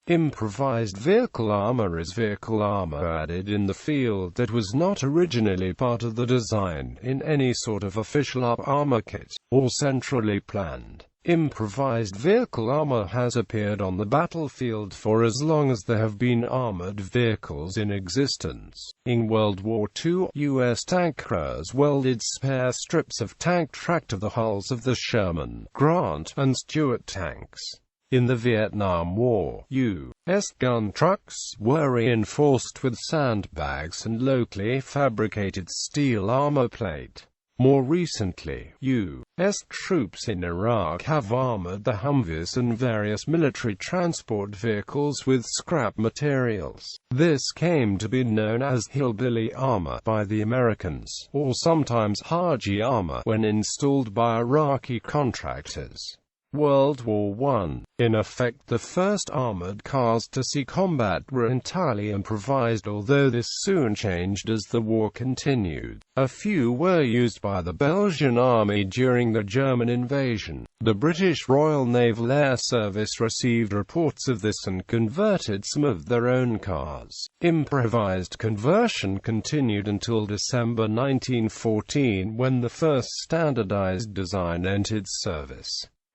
Improvised vehicle armor is vehicle armor added in the field that was not originally part of the design in any sort of official armor kit, or centrally planned. Improvised vehicle armor has appeared on the battlefield for as long as there have been armored vehicles in existence. In World War II, U.S. tankers welded spare strips of tank track to the hulls of the Sherman, Grant, and Stuart tanks. In the Vietnam War, U.S. gun trucks were reinforced with sandbags and locally fabricated steel armor plate. More recently, U.S. troops in Iraq have armored the Humvees and various military transport vehicles with scrap materials. This came to be known as Hillbilly Armor by the Americans, or sometimes Haji Armor when installed by Iraqi contractors. World War I. In effect, the first armored cars to see combat were entirely improvised, although this soon changed as the war continued. A few were used by the Belgian army during the German invasion. The British Royal Naval Air Service received reports of this and converted some of their own cars. Improvised conversion continued until December 1914, when the first standardized design entered service.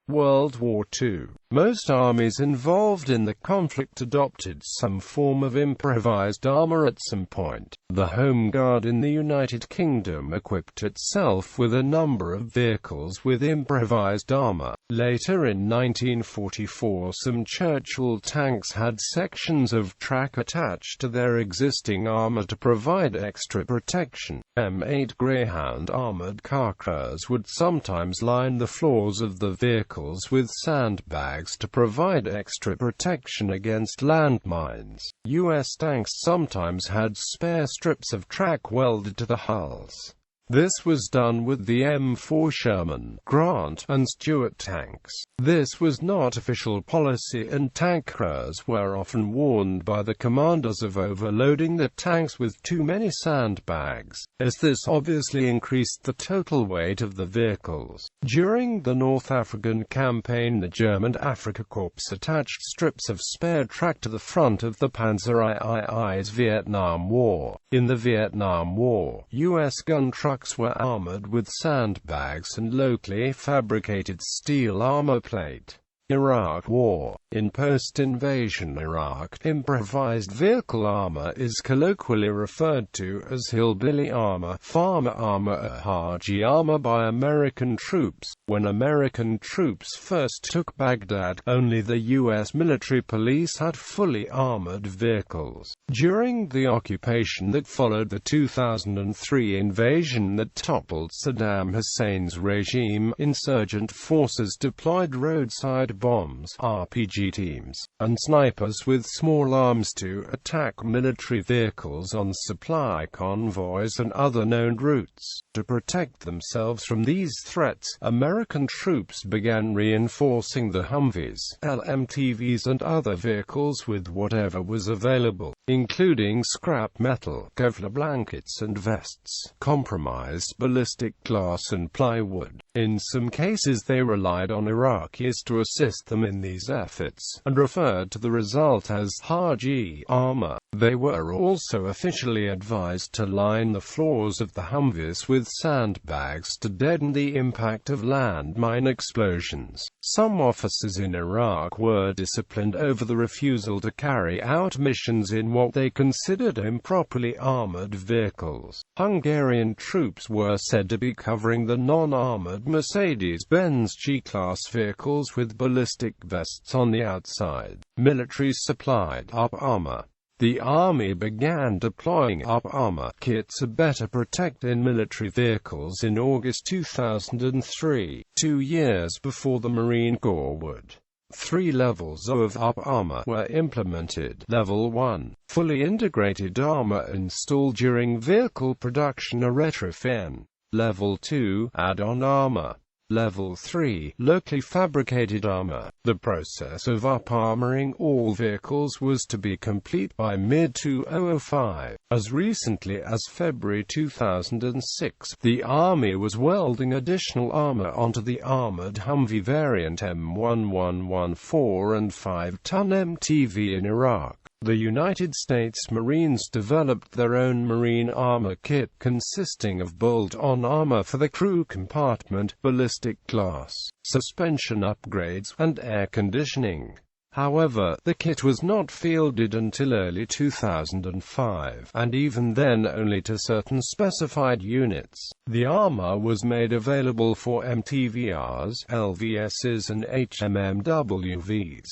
World War II. Most armies involved in the conflict adopted some form of improvised armor at some point. The Home Guard in the United Kingdom equipped itself with a number of vehicles with improvised armor. Later in 1944, some Churchill tanks had sections of track attached to their existing armor to provide extra protection. M8 Greyhound armored car cars would sometimes line the floors of the vehicles with sandbags to provide extra protection against landmines. U.S. tanks sometimes had spare strips of track welded to the hulls. This was done with the M4 Sherman, Grant, and Stuart tanks. This was not official policy, and tankers were often warned by the commanders of overloading the tanks with too many sandbags, as this obviously increased the total weight of the vehicles. During the North African campaign, the German Afrika Korps attached strips of spare track to the front of the Panzer III's Vietnam War. In the Vietnam War, U.S. gun trucks were armored with sandbags and locally fabricated steel armor plate. Iraq War. In post-invasion Iraq, improvised vehicle armor is colloquially referred to as hillbilly armor, farmer armor, or Haji armor by American troops. When American troops first took Baghdad, only the U.S. military police had fully armored vehicles. During the occupation that followed the 2003 invasion that toppled Saddam Hussein's regime, insurgent forces deployed roadside bombs, RPG teams, and snipers with small arms to attack military vehicles on supply convoys and other known routes. To protect themselves from these threats, American troops began reinforcing the Humvees, LMTVs, and other vehicles with whatever was available, including scrap metal, Kevlar blankets and vests, compromised ballistic glass and plywood. In some cases they relied on Iraqis to assist them in these efforts, and referred to the result as Haji armor. They were also officially advised to line the floors of the Humvees with sandbags to deaden the impact of landmine explosions. Some officers in Iraq were disciplined over the refusal to carry out missions in what they considered improperly armored vehicles. Hungarian troops were said to be covering the non-armored Mercedes-Benz G-Class vehicles with ballistic vests on the outside. Militaries supplied up armor. The Army began deploying up armor kits to better protect in military vehicles in August 2003, 2 years before the Marine Corps would. 3 levels of up armor were implemented. Level 1. Fully integrated armor installed during vehicle production or retrofit. Level 2. Add-on armor. Level 3. Locally fabricated armor. The process of up-armoring all vehicles was to be complete by mid-2005. As recently as February 2006, the Army was welding additional armor onto the armored Humvee variant M1114 and 5-ton MTV in Iraq. The United States Marines developed their own marine armor kit consisting of bolt-on armor for the crew compartment, ballistic glass, suspension upgrades, and air conditioning. However, the kit was not fielded until early 2005, and even then only to certain specified units. The armor was made available for MTVRs, LVSs, and HMMWVs.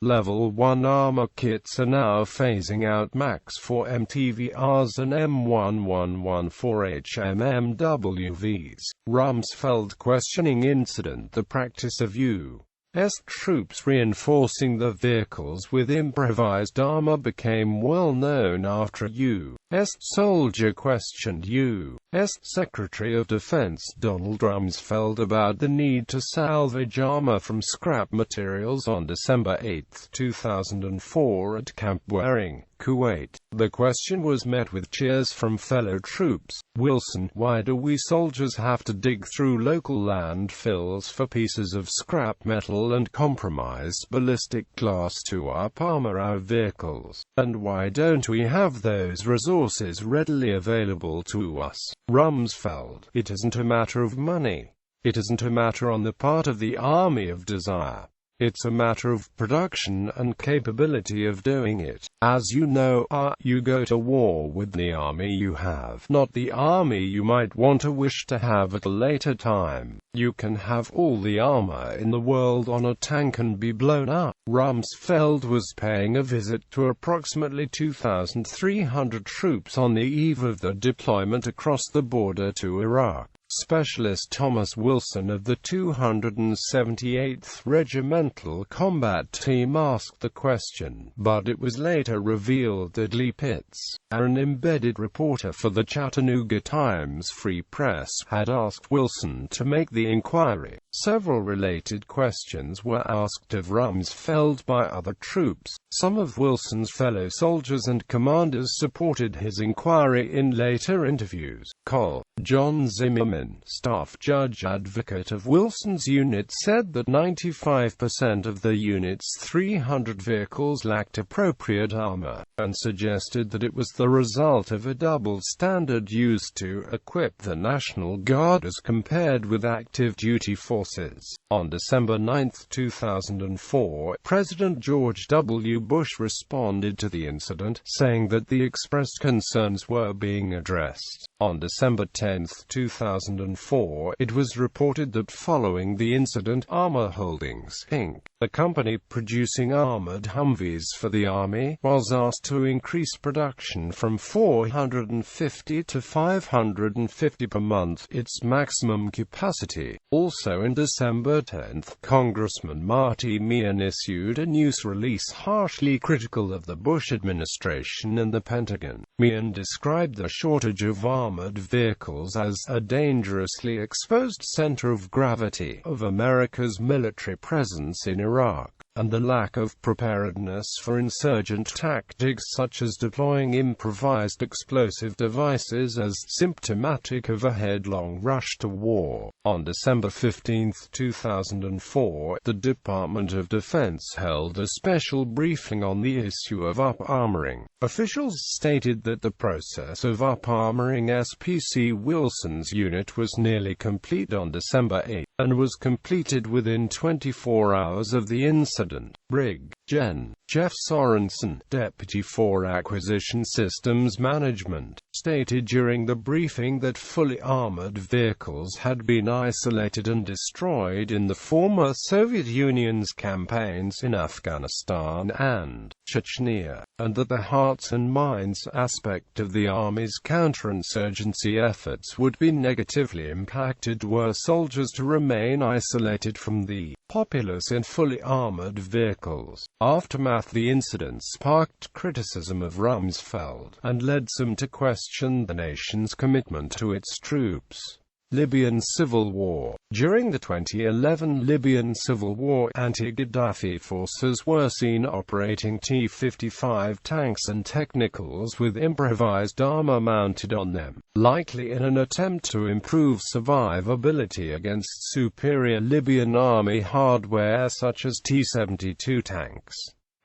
Level 1 armor kits are now phasing out Max for MTVRs and M1114 HMMWVs. Rumsfeld questioning incident. The practice of U.S. troops reinforcing the vehicles with improvised armor became well known after a U.S. soldier questioned U.S. Secretary of Defense Donald Rumsfeld about the need to salvage armor from scrap materials on December 8, 2004 at Camp Waring, Kuwait. The question was met with cheers from fellow troops. Wilson: why do we soldiers have to dig through local landfills for pieces of scrap metal and compromised ballistic glass to up-armor our vehicles? And why don't we have those resources readily available to us? Rumsfeld: it isn't a matter of money. It isn't a matter on the part of the Army of desire. It's a matter of production and capability of doing it. As you know, you go to war with the army you have, not the army you might want to wish to have at a later time. You can have all the armor in the world on a tank and be blown up. Rumsfeld was paying a visit to approximately 2,300 troops on the eve of the deployment across the border to Iraq. Specialist Thomas Wilson of the 278th Regimental Combat Team asked the question, but it was later revealed that Lee Pitts, an embedded reporter for the Chattanooga Times Free Press, had asked Wilson to make the inquiry. Several related questions were asked of Rumsfeld by other troops. Some of Wilson's fellow soldiers and commanders supported his inquiry in later interviews. Col. John Zimmerman, staff judge advocate of Wilson's unit, said that 95% of the unit's 300 vehicles lacked appropriate armor, and suggested that it was the result of a double standard used to equip the National Guard as compared with active duty forces. On December 9, 2004, President George W. Bush responded to the incident, saying that the expressed concerns were being addressed. On December 10, 2004, it was reported that following the incident, Armor Holdings, Inc., the company producing armored Humvees for the Army, was asked to increase production from 450 to 550 per month, its maximum capacity. Also in December 10, Congressman Marty Meehan issued a news release harshly critical of the Bush administration and the Pentagon. Meehan described the shortage of armored vehicles as a dangerously exposed center of gravity of America's military presence in Iraq, and the lack of preparedness for insurgent tactics such as deploying improvised explosive devices as symptomatic of a headlong rush to war. On December 15, 2004, the Department of Defense held a special briefing on the issue of up-armoring. Officials stated that the process of up-armoring SPC Wilson's unit was nearly complete on December 8, and was completed within 24 hours of the incident. Brig. Gen. Jeff Sorensen, Deputy for Acquisition Systems Management, stated during the briefing that fully armored vehicles had been isolated and destroyed in the former Soviet Union's campaigns in Afghanistan and Chechnya, and that the hearts and minds aspect of the Army's counterinsurgency efforts would be negatively impacted were soldiers to remain isolated from the populace in fully armored vehicles. Aftermath. The incident sparked criticism of Rumsfeld, and led some to question the nation's commitment to its troops. Libyan Civil War. During the 2011 Libyan Civil War, anti-Gaddafi forces were seen operating T-55 tanks and technicals with improvised armor mounted on them, likely in an attempt to improve survivability against superior Libyan army hardware such as T-72 tanks.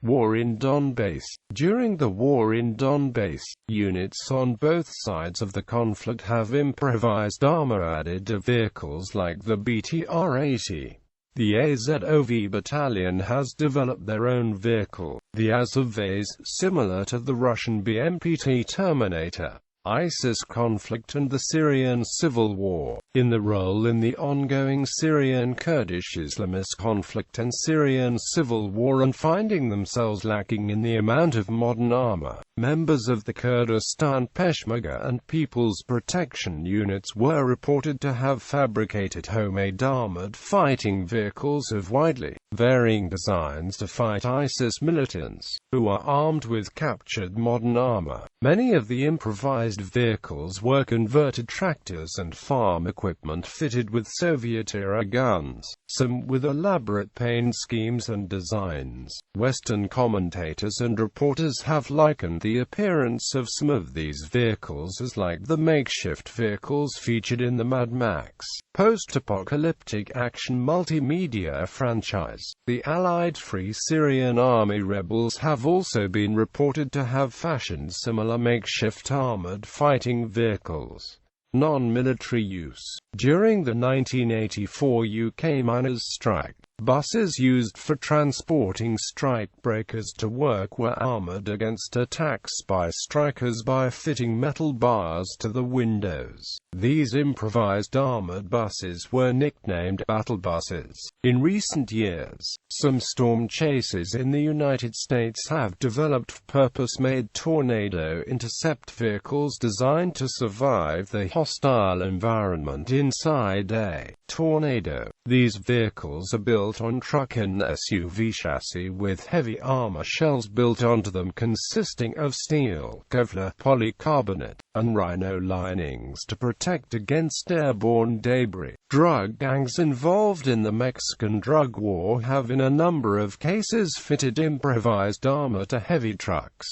War in Donbass. During the war in Donbass, units on both sides of the conflict have improvised armor added to vehicles like the BTR-80. The Azov battalion has developed their own vehicle, the Azov, similar to the Russian BMP-T Terminator. ISIS conflict and the Syrian civil war. In the role in the ongoing Syrian Kurdish Islamist conflict and Syrian civil war and finding themselves lacking in the amount of modern armor, members of the Kurdistan Peshmerga and People's Protection units were reported to have fabricated homemade armored fighting vehicles of widely varying designs to fight ISIS militants, who are armed with captured modern armor. Many of the improvised vehicles were converted tractors and farm equipment fitted with Soviet-era guns, some with elaborate paint schemes and designs. Western commentators and reporters have likened the appearance of some of these vehicles as like the makeshift vehicles featured in the Mad Max post-apocalyptic action multimedia franchise. The Allied Free Syrian Army rebels have also been reported to have fashioned similar makeshift armored fighting vehicles. Non-military use. During the 1984 UK miners' strike, buses used for transporting strikebreakers to work were armored against attacks by strikers by fitting metal bars to the windows. These improvised armored buses were nicknamed battle buses. In recent years, some storm chasers in the United States have developed purpose-made tornado intercept vehicles designed to survive the hostile environment inside a tornado. These vehicles are built on truck and SUV chassis with heavy armor shells built onto them consisting of steel, Kevlar, polycarbonate, and rhino linings to protect against airborne debris. Drug gangs involved in the Mexican drug war have in a number of cases fitted improvised armor to heavy trucks.